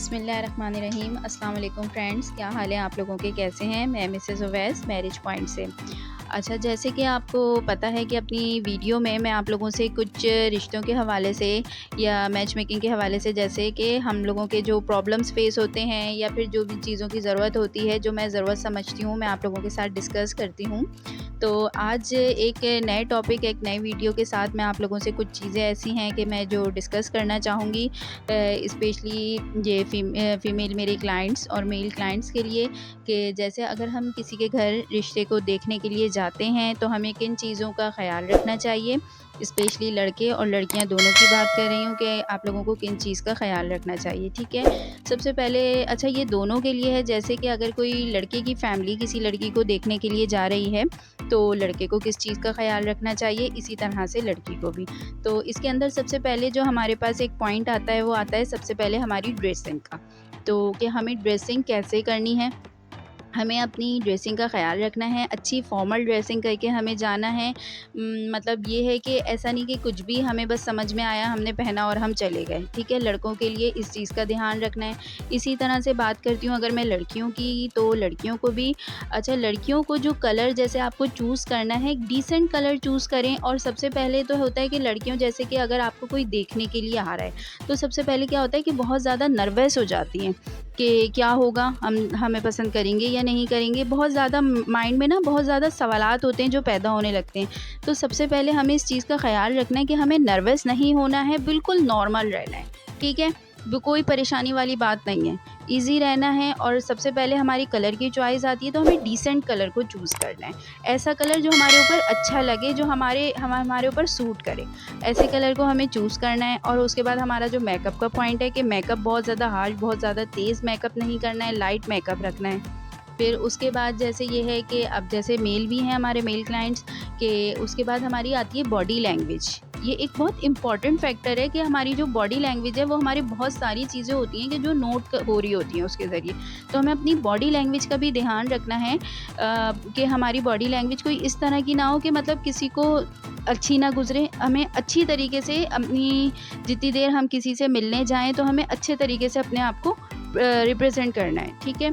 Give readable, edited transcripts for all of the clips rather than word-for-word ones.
बिस्मिल्लाहिर्रहमानिर्रहीम। अस्सलाम वालेकुम फ्रेंड्स, क्या हाल है आप लोगों के, कैसे हैं? मैं मिसेस उवैस मैरिज पॉइंट से। अच्छा, जैसे कि आपको पता है कि अपनी वीडियो में मैं आप लोगों से कुछ रिश्तों के हवाले से या मैच मेकिंग के हवाले से, जैसे कि हम लोगों के जो प्रॉब्लम्स फेस होते हैं या फिर जो भी चीज़ों की ज़रूरत होती है, जो मैं ज़रूरत समझती हूँ, मैं आप लोगों के साथ डिस्कस करती हूँ। तो आज एक नए टॉपिक, एक नई वीडियो के साथ मैं आप लोगों से कुछ चीज़ें ऐसी हैं कि मैं जो डिस्कस करना चाहूँगी, स्पेशली ये फ़ीमेल मेरे क्लाइंट्स और मेल क्लाइंट्स के लिए, कि जैसे अगर हम किसी के घर रिश्ते को देखने के लिए जाते हैं तो हमें किन चीज़ों का ख़्याल रखना चाहिए। स्पेशली लड़के और लड़कियां दोनों की बात कर रही हूँ कि आप लोगों को किन चीज़ का ख़्याल रखना चाहिए, ठीक है। सबसे पहले, अच्छा, ये दोनों के लिए है। जैसे कि अगर कोई लड़के की फ़ैमिली किसी लड़की को देखने के लिए जा रही है तो लड़के को किस चीज़ का ख़्याल रखना चाहिए, इसी तरह से लड़की को भी। तो इसके अंदर सबसे पहले जो हमारे पास एक पॉइंट आता है वो आता है सबसे पहले हमारी ड्रेसिंग का। तो कि हमें ड्रेसिंग कैसे करनी है, हमें अपनी ड्रेसिंग का ख़्याल रखना है। अच्छी फॉर्मल ड्रेसिंग करके हमें जाना है। मतलब ये है कि ऐसा नहीं कि कुछ भी हमें बस समझ में आया हमने पहना और हम चले गए, ठीक है। लड़कों के लिए इस चीज़ का ध्यान रखना है। इसी तरह से बात करती हूँ अगर मैं लड़कियों की, तो लड़कियों को भी, अच्छा, लड़कियों को जो कलर जैसे आपको चूज़ करना है, एक डिसेंट कलर चूज़ करें। और सबसे पहले तो होता है कि लड़कियों, जैसे कि अगर आपको कोई देखने के लिए आ रहा है तो सबसे पहले क्या होता है कि बहुत ज़्यादा नर्वस हो जाती हैं कि क्या होगा, हम हमें पसंद करेंगे या नहीं करेंगे। बहुत ज़्यादा माइंड में ना बहुत ज़्यादा सवालात होते हैं जो पैदा होने लगते हैं। तो सबसे पहले हमें इस चीज़ का ख़्याल रखना है कि हमें नर्वस नहीं होना है, बिल्कुल नॉर्मल रहना है, ठीक है। कोई परेशानी वाली बात नहीं है, ईज़ी रहना है। और सबसे पहले हमारी कलर की चॉइस आती है तो हमें डिसेंट कलर को चूज़ करना है। ऐसा कलर जो हमारे ऊपर अच्छा लगे, जो हमारे ऊपर सूट करे, ऐसे कलर को हमें चूज़ करना है। और उसके बाद हमारा जो मेकअप का पॉइंट है कि मेकअप बहुत ज़्यादा हार्श, बहुत ज़्यादा तेज़ मेकअप नहीं करना है, लाइट मेकअप रखना है। फिर उसके बाद जैसे ये है कि अब जैसे मेल भी हैं हमारे मेल क्लाइंट्स के, उसके बाद हमारी आती है बॉडी लैंग्वेज। ये एक बहुत इंपॉर्टेंट फैक्टर है कि हमारी जो बॉडी लैंग्वेज है वो हमारी बहुत सारी चीज़ें होती हैं कि जो नोट हो रही होती हैं उसके ज़रिए। तो हमें अपनी बॉडी लैंग्वेज का भी ध्यान रखना है, कि हमारी बॉडी लैंग्वेज कोई इस तरह की ना हो कि मतलब किसी को अच्छी ना गुजरे। हमें अच्छी तरीके से अपनी, जितनी देर हम किसी से मिलने जाएं तो हमें अच्छे तरीके से अपने आप को रिप्रेजेंट करना है, ठीक है।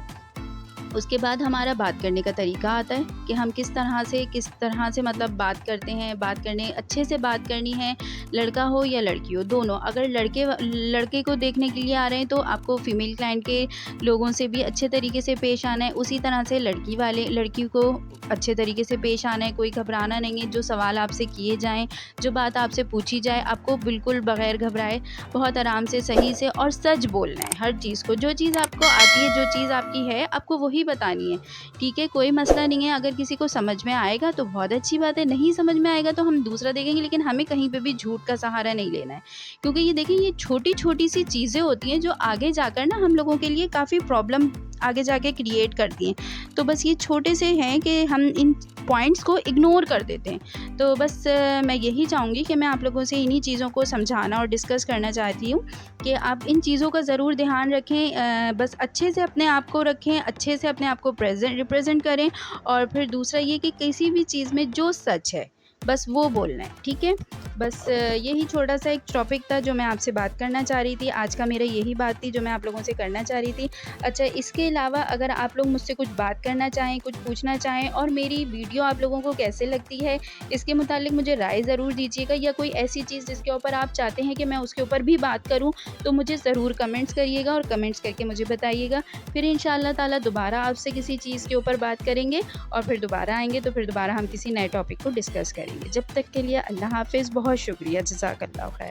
उसके बाद हमारा बात करने का तरीका आता है कि हम किस तरह से मतलब बात करते हैं। बात करने, अच्छे से बात करनी है, लड़का हो या लड़की हो, दोनों। अगर लड़के को देखने के लिए आ रहे हैं तो आपको फीमेल क्लाइंट के लोगों से भी अच्छे तरीके से पेश आना है। उसी तरह से लड़की को अच्छे तरीके से पेश आना है। कोई घबराना नहीं है। जो सवाल आपसे किए जाएँ, जो बात आपसे पूछी जाए, आपको बिल्कुल बग़ैर घबराए बहुत आराम से, सही से और सच बोलना है हर चीज़ को। जो चीज़ आपको आती है, जो चीज़ आपकी है, आपको वही बतानी है, ठीक है। कोई मसला नहीं है, अगर किसी को समझ में आएगा तो बहुत अच्छी बात है, नहीं समझ में आएगा तो हम दूसरा देखेंगे। लेकिन हमें कहीं पे भी झूठ का सहारा नहीं लेना है, क्योंकि ये देखिए, ये छोटी-छोटी सी चीज़ें होती हैं जो आगे जाकर ना हम लोगों के लिए काफ़ी प्रॉब्लम आगे जाके क्रिएट करती हैं। तो बस ये छोटे से हैं कि हम इन पॉइंट्स को इग्नोर कर देते हैं। तो बस मैं यही चाहूँगी कि मैं आप लोगों से इन्हीं चीज़ों को समझाना और डिस्कस करना चाहती हूँ कि आप इन चीज़ों का ज़रूर ध्यान रखें। बस अच्छे से अपने आप को रखें, अच्छे से अपने आप को रिप्रेजेंट करें। और फिर दूसरा ये कि किसी भी चीज़ में जो सच है बस वो बोलना है, ठीक है। बस यही छोटा-सा एक टॉपिक था जो मैं आपसे बात करना चाह रही थी। आज का मेरा यही बात थी जो मैं आप लोगों से करना चाह रही थी। अच्छा, इसके अलावा अगर आप लोग मुझसे कुछ बात करना चाहें, कुछ पूछना चाहें और मेरी वीडियो आप लोगों को कैसे लगती है, इसके मुतालिक मुझे राय ज़रूर दीजिएगा। या कोई ऐसी चीज़ जिसके ऊपर आप चाहते हैं कि मैं उसके ऊपर भी बात करूँ, तो मुझे ज़रूर कमेंट्स करिएगा और कमेंट्स करके मुझे बताइएगा। फिर इंशाअल्लाह ताला दोबारा आपसे किसी चीज़ के ऊपर बात करेंगे और फिर दोबारा आएँगे तो फिर दोबारा हम किसी नए टॉपिक को डिस्कस करेंगे। जब तक के लिए अल्लाह हाफ़िज़। बहुत शुक्रिया, जज़ाकल्लाह खैर।